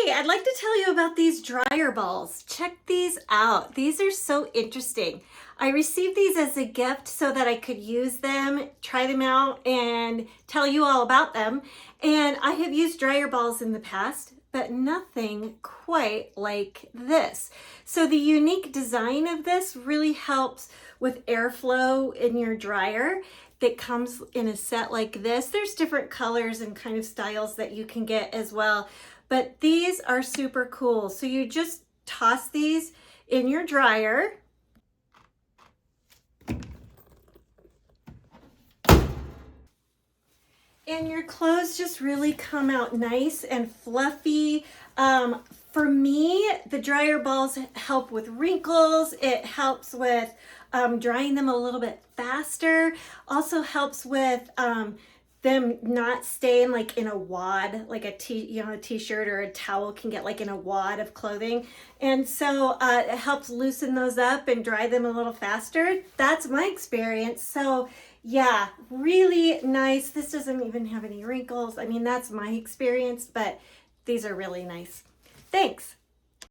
Hey, I'd like to tell you about these dryer balls. Check these out. These are so interesting. I received these as a gift so that I could use them, try them out, and tell you all about them. And I have used dryer balls in the past, but nothing quite like this. So the unique design of this really helps with airflow in your dryer. That comes in a set like this. There's different colors and kind of styles that you can get as well, but these are super cool. So you just toss these in your dryer. And your clothes just really come out nice and fluffy. For me, the dryer balls help with wrinkles. It helps with drying them a little bit faster. Also helps with them not staying like in a wad, like a t-shirt or a towel can get like in a wad of clothing. And so it helps loosen those up and dry them a little faster. That's my experience. So yeah, really nice. This doesn't even have any wrinkles. I mean, that's my experience, but these are really nice. Thanks.